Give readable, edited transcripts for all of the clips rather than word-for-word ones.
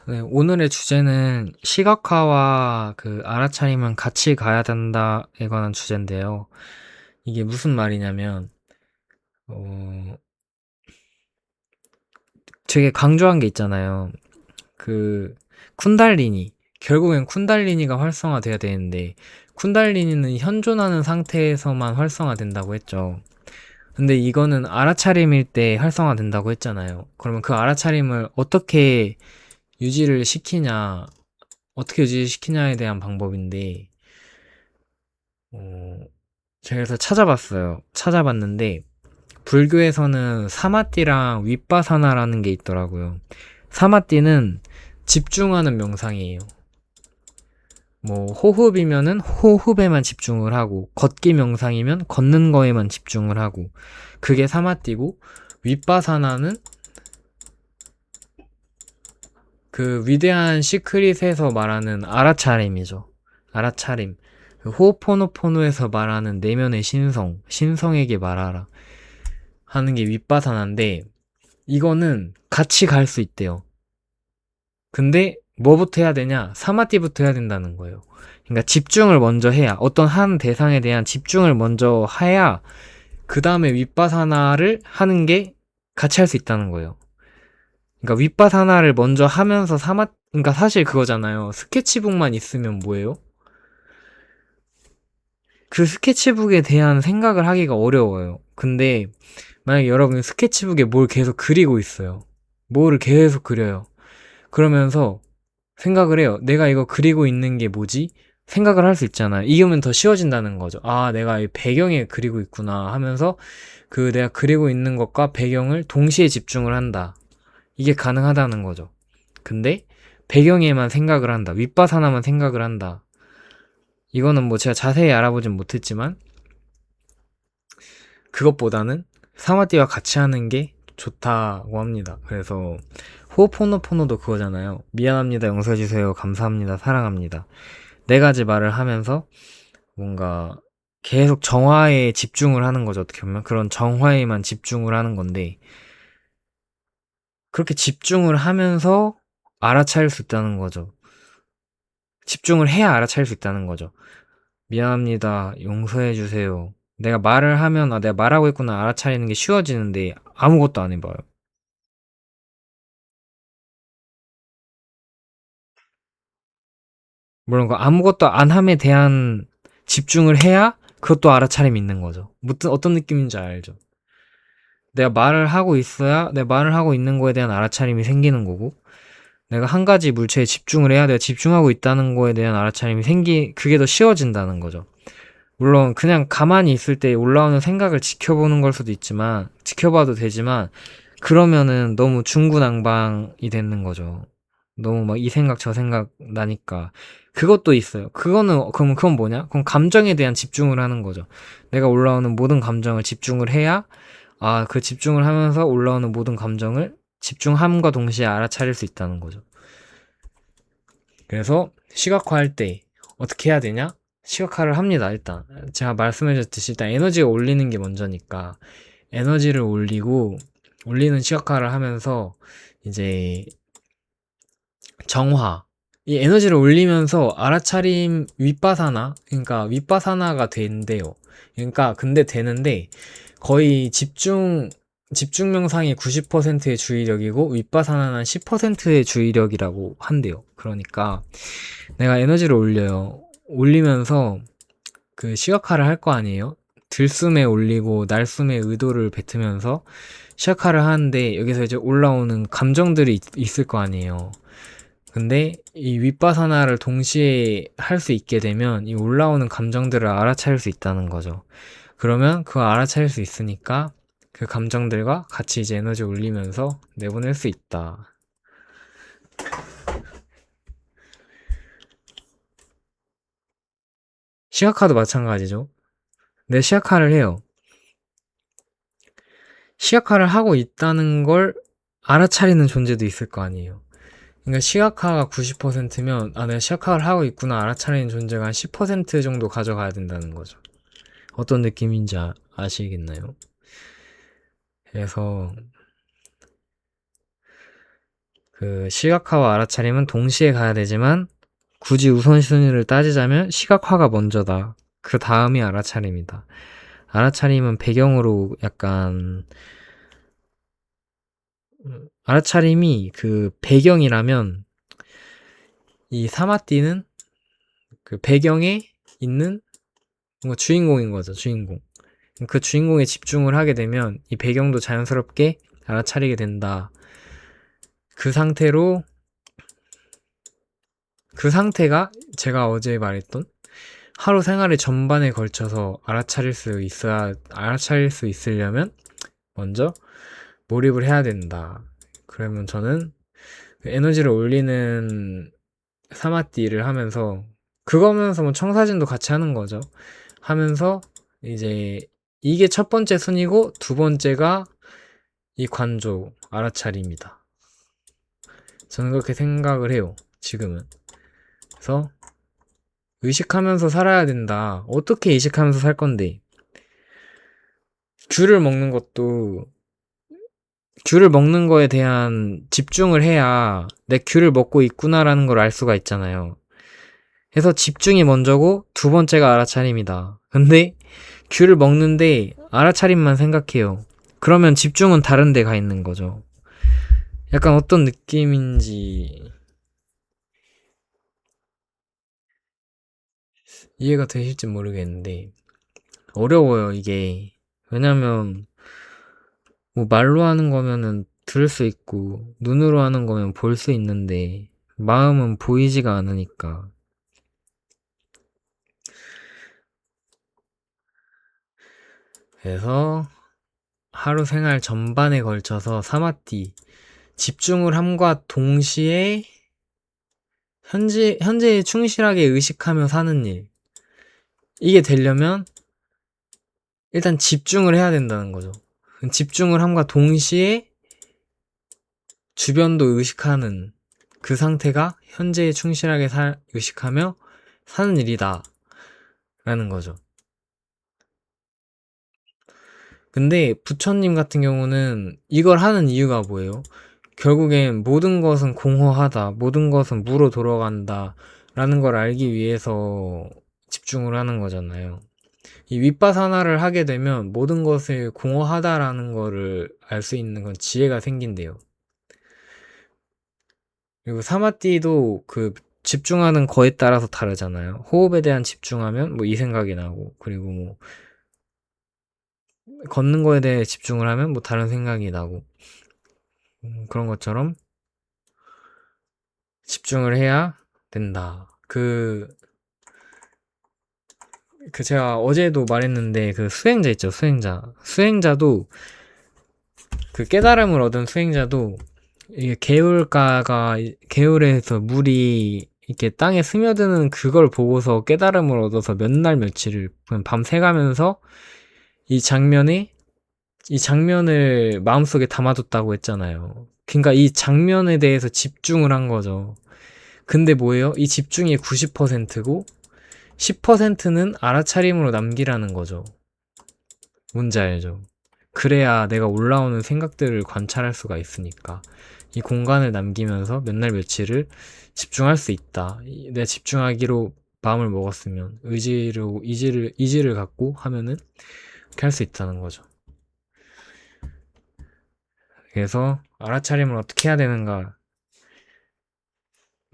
네, 오늘의 주제는 시각화와 그 알아차림은 같이 가야 된다에 관한 주제인데요. 이게 무슨 말이냐면, 어, 되게 강조한 게 있잖아요. 그, 쿤달리니. 결국엔 쿤달리니가 활성화돼야 되는데, 쿤달리니는 현존하는 상태에서만 활성화된다고 했죠. 근데 이거는 알아차림일 때 활성화된다고 했잖아요. 그러면 그 알아차림을 어떻게 유지시키냐에 대한 방법인데, 어, 제가 그래서 찾아봤는데, 불교에서는 사마띠랑 윗바사나라는 게 있더라고요. 사마띠는 집중하는 명상이에요. 뭐, 호흡이면은 호흡에만 집중을 하고, 걷기 명상이면 걷는 거에만 집중을 하고, 그게 사마띠고, 윗바사나는 그 위대한 시크릿에서 말하는 알아차림이죠. 알아차림. 그 호호포노포노에서 말하는 내면의 신성에게 말하라 하는 게 윗바사나인데, 이거는 같이 갈 수 있대요. 근데 뭐부터 해야 되냐? 사마띠부터 해야 된다는 거예요. 그러니까 집중을 먼저 해야, 어떤 한 대상에 대한 집중을 먼저 해야 그 다음에 윗바사나를 하는 게 같이 할 수 있다는 거예요. 그러니까 윗바사나를 먼저 하면서 그러니까 사실 그거잖아요. 스케치북만 있으면 뭐예요? 그 스케치북에 대한 생각을 하기가 어려워요. 근데 만약에 여러분이 스케치북에 뭘 계속 그리고 있어요. 뭐를 계속 그려요. 그러면서 생각을 해요. 내가 이거 그리고 있는 게 뭐지? 생각을 할 수 있잖아요. 이거면 더 쉬워진다는 거죠. 아, 내가 이 배경에 그리고 있구나 하면서 그 내가 그리고 있는 것과 배경을 동시에 집중을 한다. 이게 가능하다는 거죠. 근데 배경에만 생각을 한다. 윗바사나만 생각을 한다. 이거는 뭐 제가 자세히 알아보진 못했지만 그것보다는 사마띠와 같이 하는 게 좋다고 합니다. 그래서 호포노포노도 그거잖아요. 미안합니다, 용서해주세요, 감사합니다, 사랑합니다. 네 가지 말을 하면서 뭔가 계속 정화에 집중을 하는 거죠. 어떻게 보면 그런 정화에만 집중을 하는 건데, 그렇게 집중을 하면서 알아차릴 수 있다는 거죠. 집중을 해야 알아차릴 수 있다는 거죠. 미안합니다, 용서해주세요. 내가 말을 하면 내가 말하고 있구나 알아차리는 게 쉬워지는데 아무것도 안 해봐요. 물론 그 아무것도 안 함에 대한 집중을 해야 그것도 알아차림이 있는 거죠. 어떤 느낌인지 알죠? 내가 말을 하고 있는 거에 대한 알아차림이 생기는 거고, 내가 한 가지 물체에 집중을 해야 내가 집중하고 있다는 거에 대한 그게 더 쉬워진다는 거죠. 물론 그냥 가만히 있을 때 올라오는 생각을 지켜보는 걸 수도 있지만, 지켜봐도 되지만, 그러면은 너무 중구난방이 되는 거죠. 너무 막 이 생각 저 생각 나니까. 그것도 있어요. 그건 뭐냐? 그럼 감정에 대한 집중을 하는 거죠. 내가 올라오는 모든 감정을 집중을 해야, 그 집중을 하면서 올라오는 모든 감정을 집중함과 동시에 알아차릴 수 있다는 거죠. 그래서 시각화할 때 어떻게 해야 되냐? 시각화를 합니다, 일단. 제가 말씀해줬듯이 일단 에너지가 올리는 게 먼저니까 에너지를 올리는 시각화를 하면서 이제 정화. 이 에너지를 올리면서 알아차림 그러니까 윗바사나가 된대요. 그러니까 근데 되는데 거의 집중 명상이 90%의 주의력이고 윗바사나는 10%의 주의력이라고 한대요. 그러니까 내가 에너지를 올려요. 올리면서 그 시각화를 할 거 아니에요? 들숨에 올리고 날숨에 의도를 뱉으면서 시각화를 하는데 여기서 이제 올라오는 감정들이 있을 거 아니에요. 근데 이 윗바사나를 동시에 할 수 있게 되면 이 올라오는 감정들을 알아차릴 수 있다는 거죠. 그러면 그거 알아차릴 수 있으니까 그 감정들과 같이 이제 에너지 올리면서 내보낼 수 있다. 시각화도 마찬가지죠. 내 시각화를 해요. 시각화를 하고 있다는 걸 알아차리는 존재도 있을 거 아니에요. 그러니까 시각화가 90%면 내가 시각화를 하고 있구나 알아차리는 존재가 한 10% 정도 가져가야 된다는 거죠. 어떤 느낌인지 아시겠나요? 그래서 그 시각화와 알아차림은 동시에 가야 되지만 굳이 우선순위를 따지자면 시각화가 먼저다. 그 다음이 알아차림이다. 알아차림은 배경으로 약간 알아차림이 그 배경이라면 이 사마띠는 그 배경에 있는 뭔가 주인공인 거죠. 주인공. 그 주인공에 집중을 하게 되면 이 배경도 자연스럽게 알아차리게 된다. 그 상태로 그 상태가 제가 어제 말했던 하루 생활의 전반에 걸쳐서 알아차릴 수 있으려면 먼저 몰입을 해야 된다. 그러면 저는 에너지를 올리는 사마띠를 하면서 그거면서 뭐 청사진도 같이 하는 거죠. 하면서 이제 이게 첫 번째 순위고 두 번째가 이 관조 알아차림이다. 저는 그렇게 생각을 해요. 지금은. 그래서 의식하면서 살아야 된다. 어떻게 의식하면서 살 건데? 귤을 먹는 것도 귤을 먹는 거에 대한 집중을 해야 내 귤을 먹고 있구나라는 걸 알 수가 있잖아요. 그래서 집중이 먼저고 두 번째가 알아차림이다. 근데 귤을 먹는데 알아차림만 생각해요. 그러면 집중은 다른 데 가 있는 거죠. 약간 어떤 느낌인지 이해가 되실지 모르겠는데 어려워요, 이게. 왜냐면 뭐 말로 하는 거면은 들을 수 있고 눈으로 하는 거면 볼 수 있는데 마음은 보이지가 않으니까. 그래서 하루 생활 전반에 걸쳐서 사마띠 집중을 함과 동시에 현재에 충실하게 의식하며 사는 일. 이게 되려면 일단 집중을 해야 된다는 거죠. 집중을 함과 동시에 주변도 의식하는 그 상태가 현재에 충실하게 의식하며 사는 일이다. 라는 거죠. 근데 부처님 같은 경우는 이걸 하는 이유가 뭐예요? 결국엔 모든 것은 공허하다, 모든 것은 무로 돌아간다 라는 걸 알기 위해서 집중을 하는 거잖아요. 이 윗바사나를 하게 되면 모든 것을 공허하다라는 거를 알 수 있는 건 지혜가 생긴대요. 그리고 사마띠도 그 집중하는 거에 따라서 다르잖아요. 호흡에 대한 집중하면 뭐 이 생각이 나고, 그리고 뭐 걷는 거에 대해 집중을 하면 뭐 다른 생각이 나고, 그런 것처럼 집중을 해야 된다. 제가 어제도 말했는데 그 수행자 있죠, 수행자. 수행자도 그 깨달음을 얻은 수행자도 이게 개울에서 물이 이렇게 땅에 스며드는 그걸 보고서 깨달음을 얻어서 몇 날 며칠을 그냥 밤새가면서 이 장면을 마음속에 담아뒀다고 했잖아요. 그러니까 이 장면에 대해서 집중을 한 거죠. 근데 뭐예요? 이 집중이 90%고 10%는 알아차림으로 남기라는 거죠. 뭔지 알죠? 그래야 내가 올라오는 생각들을 관찰할 수가 있으니까. 이 공간을 남기면서 몇 날 며칠을 집중할 수 있다. 내가 집중하기로 마음을 먹었으면 의지를 갖고 하면은 그렇게 할 수 있다는 거죠. 그래서 알아차림을 어떻게 해야 되는가?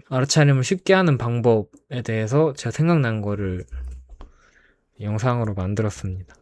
알아차림을 쉽게 하는 방법에 대해서 제가 생각난 거를 영상으로 만들었습니다.